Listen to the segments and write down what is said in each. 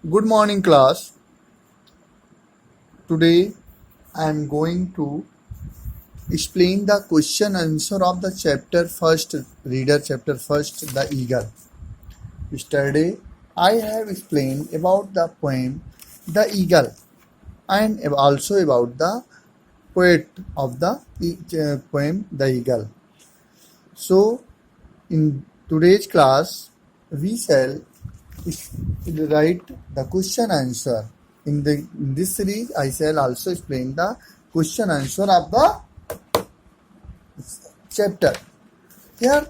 Good morning, class. Today I am going to explain the question answer of the chapter first, reader chapter first, The Eagle. Yesterday I have explained about the poem The Eagle and also about the poet of the poem The Eagle. So, in today's class, we shall write the question answer. In this series, I shall also explain the question answer of the chapter. Here,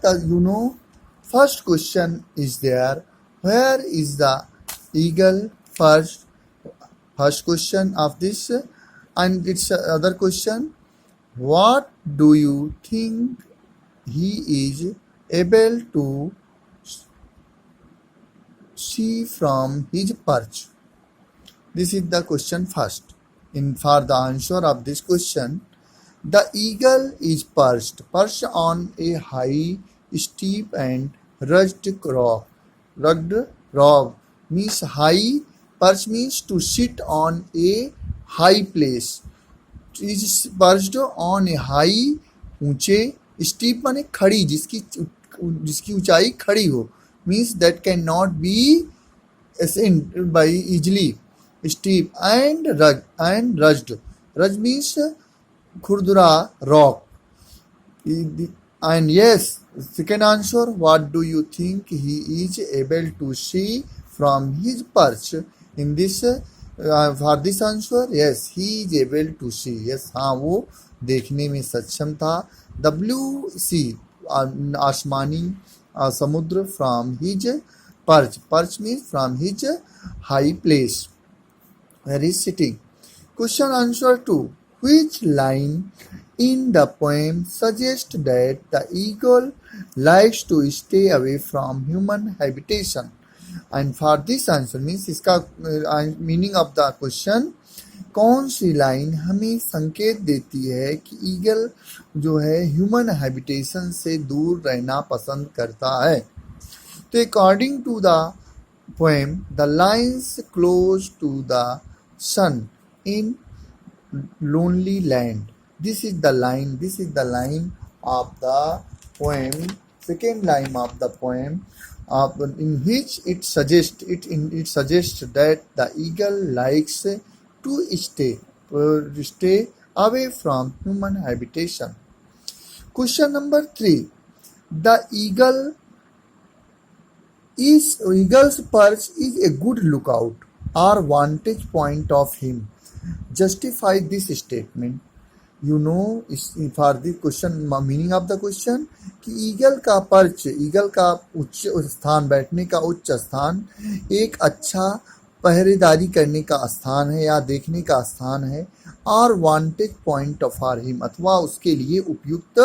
first question is there. Where is the eagle? First question of this, and its other question. What do you think he is able to see from his perch? This is the question first. For the answer of this question, the eagle is perched on a high, steep and Rugged rock means high. Perch means to sit on a high place. Is perched on a high, ऊंचे. Steep माने खड़ी, जिसकी ऊंचाई खड़ी हो. Means that cannot be ascended by easily. Steep and rugged. Rugged means khurdura rock. And yes, second answer, what do you think he is able to see from his perch? In this, for this answer, yes, he is able to see. Yes, हाँ वो देखने में सक्षम था. The blue sea, आसमानी समुद्र from his perch. Perch means from his high place where he is sitting. Question answer 2. Which line in the poem suggests that the eagle likes to stay away from human habitation? And for this answer means इसका meaning of the question, कौन सी line हमें संकेत देती है कि eagle जो है human habitation से दूर रहना पसंद करता है? तो according to the poem, the lines close to the sun in lonely land. This is the line of the poem, second line of the poem, in which it suggests that the eagle likes to stay away from human habitation. Question number 3. The eagle's perch is a good lookout or vantage point of him. Justify this statement. For the question, meaning of the question, कि eagle का perch, eagle का उच्च स्थान, बैठने का उच्च स्थान एक अच्छा पहरेदारी करने का स्थान है या देखने का स्थान है, और वांटेज पॉइंट फॉर हिम, अथवा उसके लिए उपयुक्त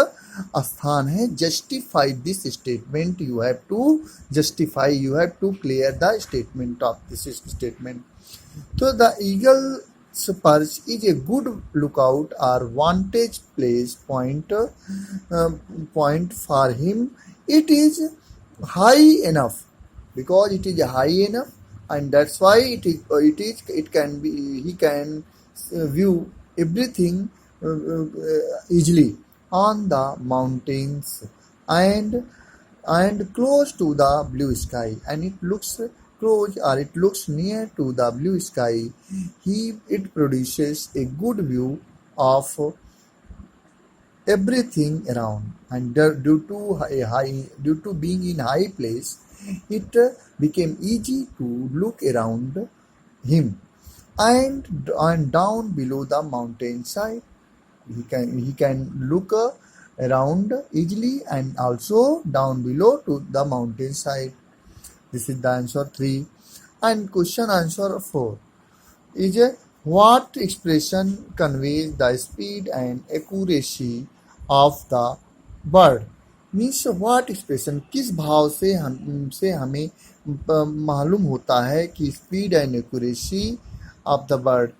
स्थान है. Justify this statement. You have to clear the statement of this statement. तो the eagle perch is a good lookout or vantage place point for him. It is high enough, because it is high enough, and that's why he can view everything easily on the mountains and close to the blue sky, and it looks close, or it looks near to the blue sky. It produces a good view of everything around, and due to being in high place, it became easy to look around him and down below the mountain side. He can look around easily and also down below to the mountain side. This is the answer 3. And question answer 4 is what expression conveys the speed and accuracy of the bird? Means what expression, किस भाव से हमें मालूम होता है कि speed and accuracy of the bird,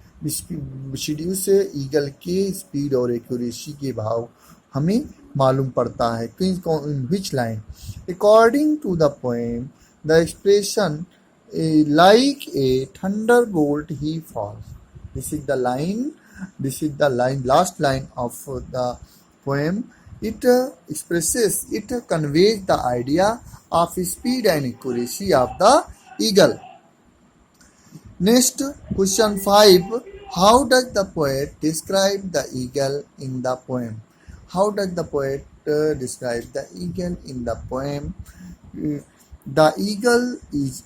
schedule से eagle के स्पीड और एक्यूरेसी के भाव हमें मालूम पड़ता है. In which line? According to the poem, the expression like a thunderbolt he falls. This is the line. This is the line. Last line of the poem. It expresses. It conveys the idea of speed and accuracy of the eagle. Next, question 5. How does the poet describe the eagle in the poem? How does the poet describe the eagle in the poem? The eagle is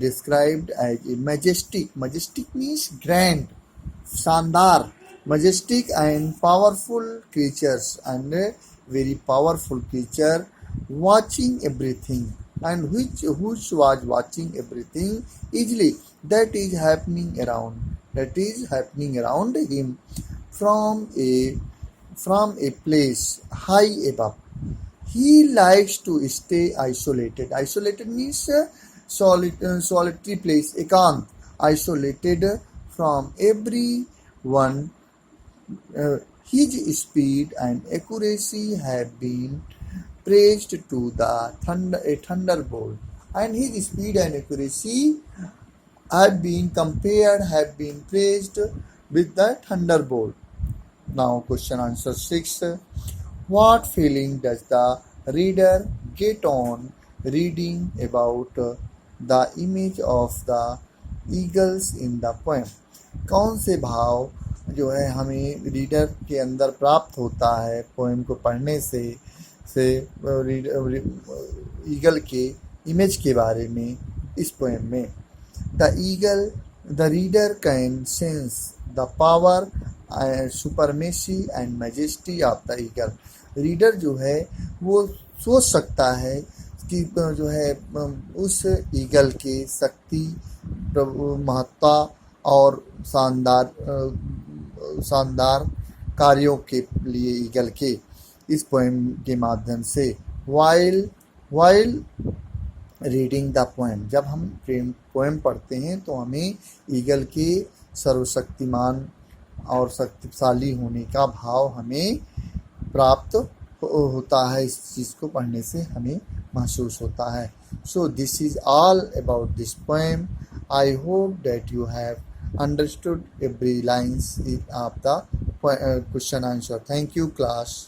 described as a majestic. Majestic means grand, shandar, majestic and powerful creatures, and a very powerful creature watching everything, and which was watching everything easily that is happening around him from a place high above. He likes to stay isolated. Isolated means solitary place, ekant, isolated from everyone. His speed and accuracy have been praised to a thunderbolt, and his speed and accuracy have been praised with the thunderbolt. Now, question answer 6. What feeling does the reader get on reading about the image of the eagles in the poem? कौन से भाव जो है हमें reader के अंदर प्राप्त होता है पोएम को पढ़ने से ईगल के इमेज के बारे में इस पोएम में? The reader can sense the power and supremacy and majesty of the eagle. Reader जो है वो सोच सकता है कि जो है उस ईगल के शक्ति, महत्ता और शानदार कार्यों के लिए ईगल के इस पोएम के माध्यम से while रीडिंग द पोएम, जब हम पोएम पढ़ते हैं तो हमें ईगल के सर्वशक्तिमान और शक्तिशाली होने का भाव हमें प्राप्त होता है। इस चीज़ को पढ़ने से हमें महसूस होता है। So this is all about this poem. I hope that you have understood every lines of the question answer. Thank you, class.